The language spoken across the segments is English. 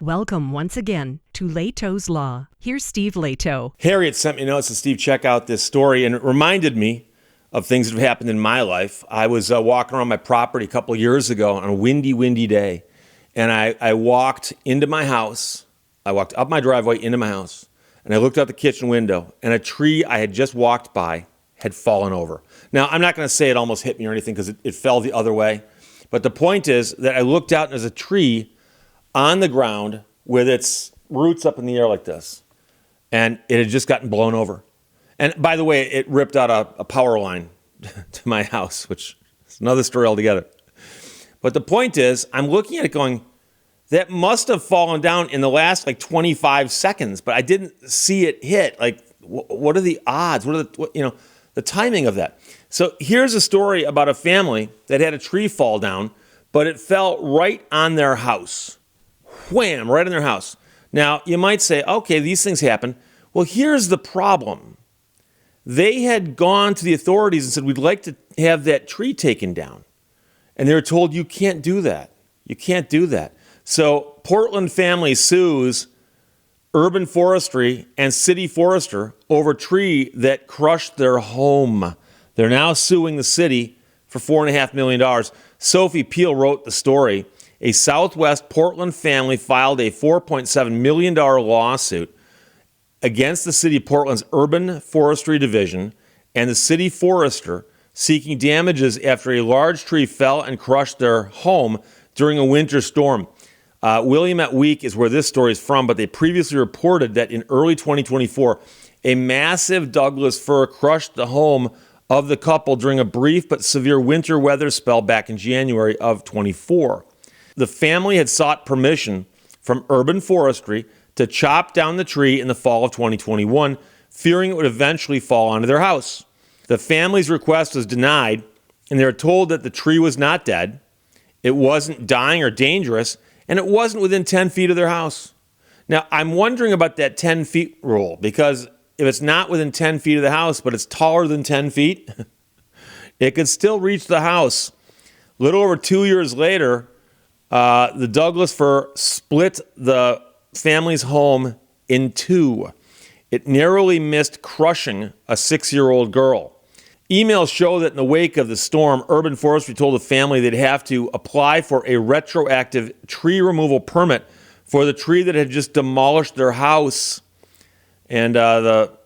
Welcome once again to Lehto's Law. Here's Steve Lehto. Harriet sent me a note, said, Steve, check out this story. And it reminded me of things that have happened in my life. I was walking around my property a couple of years ago on a windy day. And I walked into my house. I walked up my driveway into my house. And I looked out the kitchen window. And a tree I had just walked by had fallen over. Now, I'm not going to say it almost hit me or anything because it fell the other way. But the point is that I looked out and there's a tree on the ground with its roots up in the air like this. And it had just gotten blown over. And by the way, it ripped out a power line to my house, which is another story altogether. But the point is, I'm looking at it going, that must have fallen down in the last 25 seconds, but I didn't see it hit. What are the odds? What are the timing of that? So here's a story about a family that had a tree fall down, but it fell right on their house. Wham, right in their house. Now, you might say, okay, these things happen. Well, here's the problem. They had gone to the authorities and said, we'd like to have that tree taken down. And they were told, you can't do that. You can't do that. So Portland family sues urban forestry and city forester over a tree that crushed their home. They're now suing the city for $4.5 million. Sophie Peel wrote the story. A Southwest Portland family filed a $4.7 million lawsuit against the city of Portland's Urban Forestry Division and the city forester, seeking damages after a large tree fell and crushed their home during a winter storm. Willamette Week is where this story is from, but they previously reported that in early 2024, a massive Douglas fir crushed the home of the couple during a brief but severe winter weather spell back in January of 24. The family had sought permission from Urban Forestry to chop down the tree in the fall of 2021, fearing it would eventually fall onto their house. The family's request was denied, and they were told that the tree was not dead, it wasn't dying or dangerous, and it wasn't within 10 feet of their house. Now, I'm wondering about that 10 feet rule, because if it's not within 10 feet of the house, but it's taller than 10 feet, it could still reach the house. A little over 2 years later, the Douglas fir split the family's home in two. It narrowly missed crushing a 6-year-old girl. Emails show that in the wake of the storm, Urban Forestry told the family they'd have to apply for a retroactive tree removal permit for the tree that had just demolished their house. And the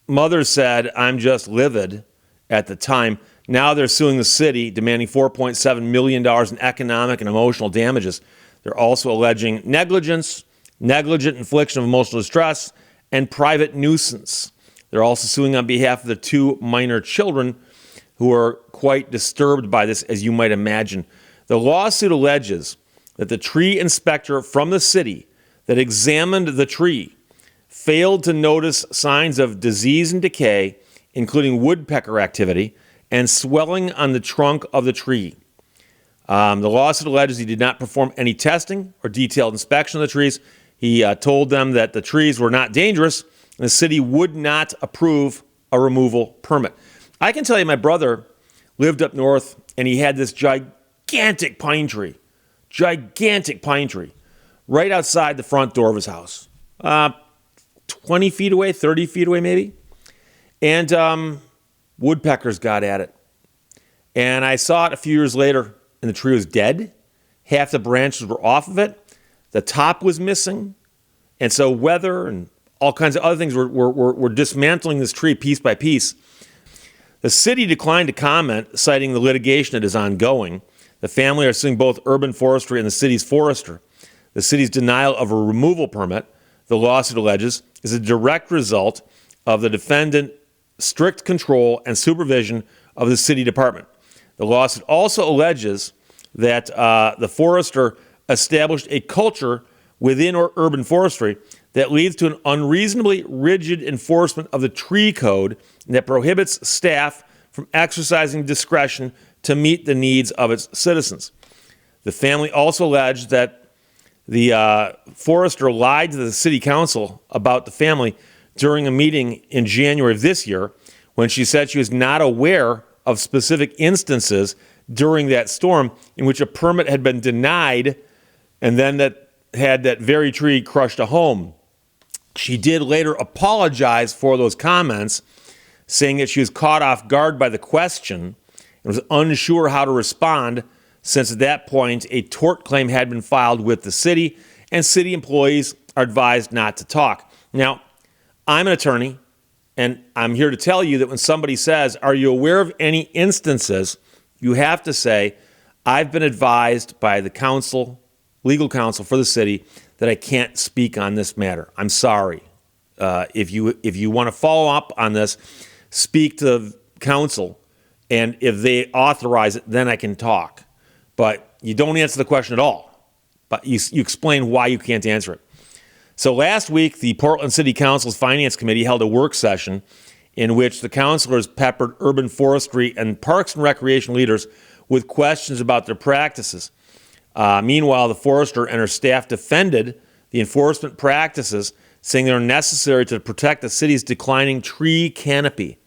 mother said, I'm just livid at the time. Now they're suing the city, demanding $4.7 million in economic and emotional damages. They're also alleging negligence, negligent infliction of emotional distress, and private nuisance. They're also suing on behalf of the two minor children who are quite disturbed by this, as you might imagine. The lawsuit alleges that the tree inspector from the city that examined the tree failed to notice signs of disease and decay, including woodpecker activity, and swelling on the trunk of the tree. The lawsuit alleges he did not perform any testing or detailed inspection of the trees. He told them that the trees were not dangerous, and the city would not approve a removal permit. I can tell you my brother lived up north, and he had this gigantic pine tree, right outside the front door of his house, 20 feet away, 30 feet away maybe. And woodpeckers got at it. And I saw it a few years later, and the tree was dead. Half the branches were off of it. The top was missing. And so weather and all kinds of other things were dismantling this tree piece by piece. The city declined to comment, citing the litigation that is ongoing. The family are suing both Urban Forestry and the city's forester. The city's denial of a removal permit, the lawsuit alleges, is a direct result of the defendant's strict control and supervision of the city department. The lawsuit also alleges that the forester established a culture within urban forestry that leads to an unreasonably rigid enforcement of the tree code that prohibits staff from exercising discretion to meet the needs of its citizens. The family also alleged that the forester lied to the city council about the family during a meeting in January of this year when she said she was not aware of specific instances during that storm in which a permit had been denied and then that had that very tree crushed a home. She did later apologize for those comments, saying that she was caught off guard by the question and was unsure how to respond, since at that point a tort claim had been filed with the city and city employees are advised not to talk. Now, I'm an attorney, and I'm here to tell you that when somebody says, "Are you aware of any instances?" you have to say, "I've been advised by the counsel, legal counsel for the city, that I can't speak on this matter. I'm sorry." If you want to follow up on this, speak to the counsel, and if they authorize it, then I can talk. But you don't answer the question at all. But you explain why you can't answer it. So last week, the Portland City Council's Finance Committee held a work session in which the councilors peppered urban forestry and parks and recreation leaders with questions about their practices. Meanwhile, the forester and her staff defended the enforcement practices, saying they are necessary to protect the city's declining tree canopy.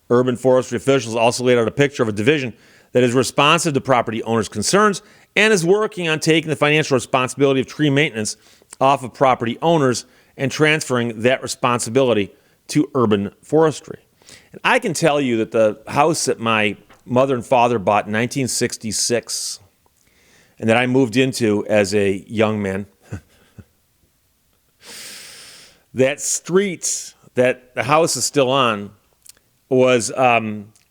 Urban forestry officials also laid out a picture of a division that is responsive to property owners' concerns and is working on taking the financial responsibility of tree maintenance off of property owners and transferring that responsibility to urban forestry. And I can tell you that the house that my mother and father bought in 1966 and that I moved into as a young man, that street that the house is still on was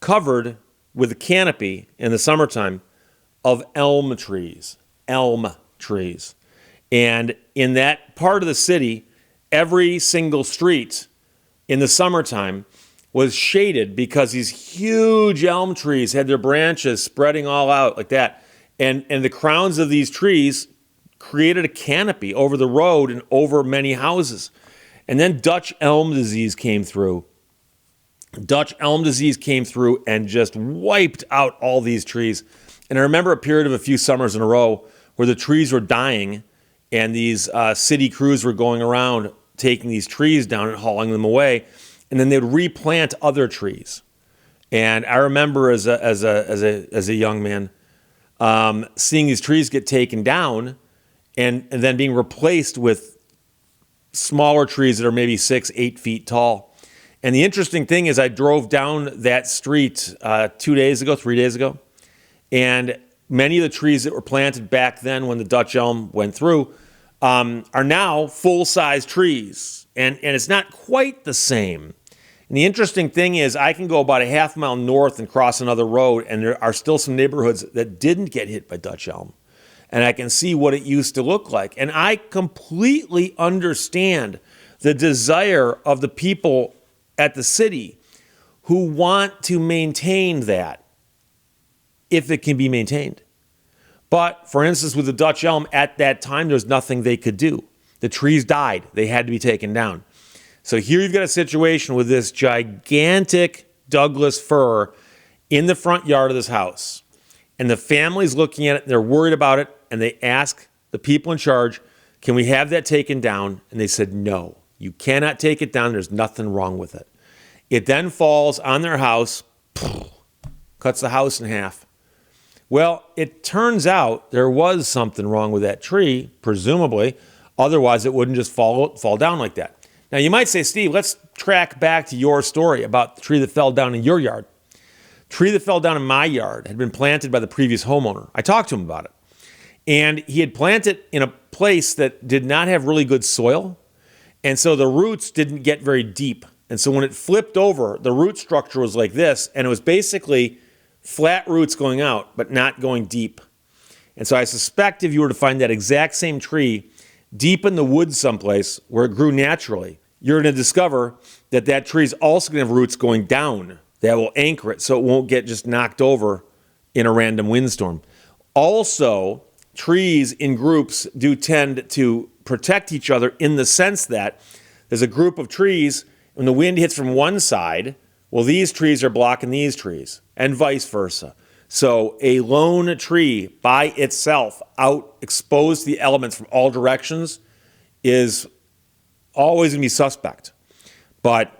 covered with a canopy in the summertime of elm trees. And in that part of the city, every single street in the summertime was shaded because these huge elm trees had their branches spreading all out like that. And the crowns of these trees created a canopy over the road and over many houses. And then Dutch elm disease came through. Dutch elm disease came through and just wiped out all these trees. And I remember a period of a few summers in a row where the trees were dying and these city crews were going around taking these trees down and hauling them away. And then they'd replant other trees. And I remember as a young man seeing these trees get taken down and then being replaced with smaller trees that are maybe 6-8 feet tall. And the interesting thing is I drove down that street 3 days ago, and many of the trees that were planted back then when the Dutch elm went through are now full-size trees. And it's not quite the same. And the interesting thing is I can go about a half mile north and cross another road, and there are still some neighborhoods that didn't get hit by Dutch elm. And I can see what it used to look like. And I completely understand the desire of the people at the city who want to maintain that if it can be maintained. But for instance, with the Dutch elm at that time, there's nothing they could do. The trees died. They had to be taken down. So here you've got a situation with this gigantic Douglas fir in the front yard of this house. And the family's looking at it, they're worried about it, and they ask the people in charge, "Can we have that taken down?" And they said, "No, you cannot take it down. There's nothing wrong with it." It then falls on their house, cuts the house in half. Well, it turns out there was something wrong with that tree, presumably. Otherwise, it wouldn't just fall down like that. Now, you might say, "Steve, let's track back to your story about the tree that fell down in your yard." Tree that fell down in my yard had been planted by the previous homeowner. I talked to him about it. And he had planted in a place that did not have really good soil. And so the roots didn't get very deep. And so when it flipped over, the root structure was like this. And it was basically flat roots going out, but not going deep. And so I suspect if you were to find that exact same tree deep in the woods someplace where it grew naturally, you're going to discover that that tree is also going to have roots going down that will anchor it so it won't get just knocked over in a random windstorm. Also, trees in groups do tend to protect each other in the sense that there's a group of trees, when the wind hits from one side, well, these trees are blocking these trees, and vice versa. So a lone tree by itself, out exposed to the elements from all directions, is always going to be suspect. But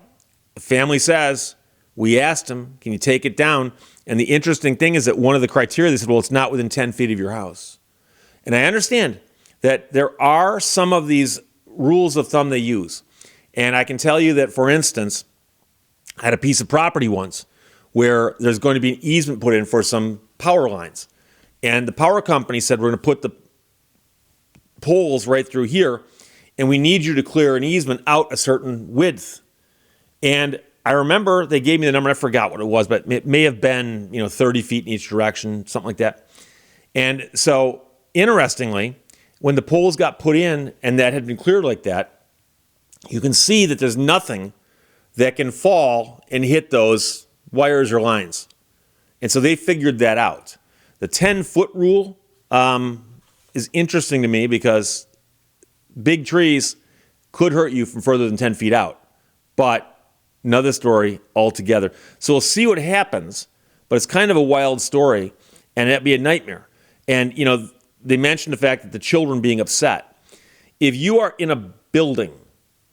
the family says, we asked him, "Can you take it down?" And the interesting thing is that one of the criteria, they said, well, it's not within 10 feet of your house. And I understand that there are some of these rules of thumb they use. And I can tell you that, for instance, I had a piece of property once where there's going to be an easement put in for some power lines. And the power company said, we're going to put the poles right through here, and we need you to clear an easement out a certain width. And I remember they gave me the number, I forgot what it was, but it may have been 30 feet in each direction, something like that. And so, interestingly, when the poles got put in and that had been cleared like that, you can see that there's nothing that can fall and hit those wires or lines. And so they figured that out. The 10-foot rule is interesting to me because big trees could hurt you from further than 10 feet out. But another story altogether. So we'll see what happens, but it's kind of a wild story, and that'd be a nightmare. And, they mentioned the fact that the children being upset. If you are in a building,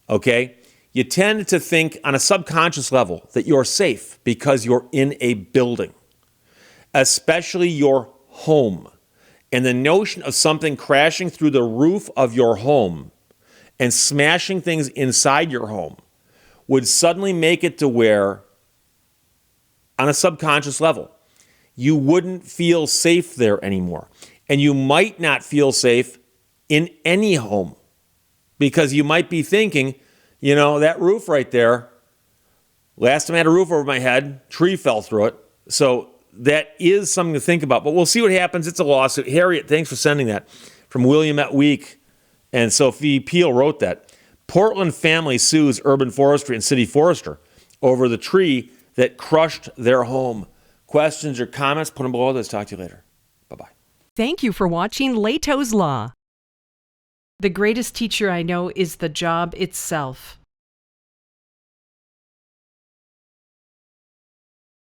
okay, you tend to think on a subconscious level that you're safe because you're in a building, especially your home. And the notion of something crashing through the roof of your home and smashing things inside your home would suddenly make it to where, on a subconscious level, you wouldn't feel safe there anymore. And you might not feel safe in any home because you might be thinking, that roof right there, last time I had a roof over my head, tree fell through it. So that is something to think about. But we'll see what happens. It's a lawsuit. Harriet, thanks for sending that. From William at Week. And Sophie Peel wrote that. Portland family sues urban forestry and city forester over the tree that crushed their home. Questions or comments, put them below. Let's talk to you later. Bye-bye. Thank you for watching Lehto's Law. The greatest teacher I know is the job itself.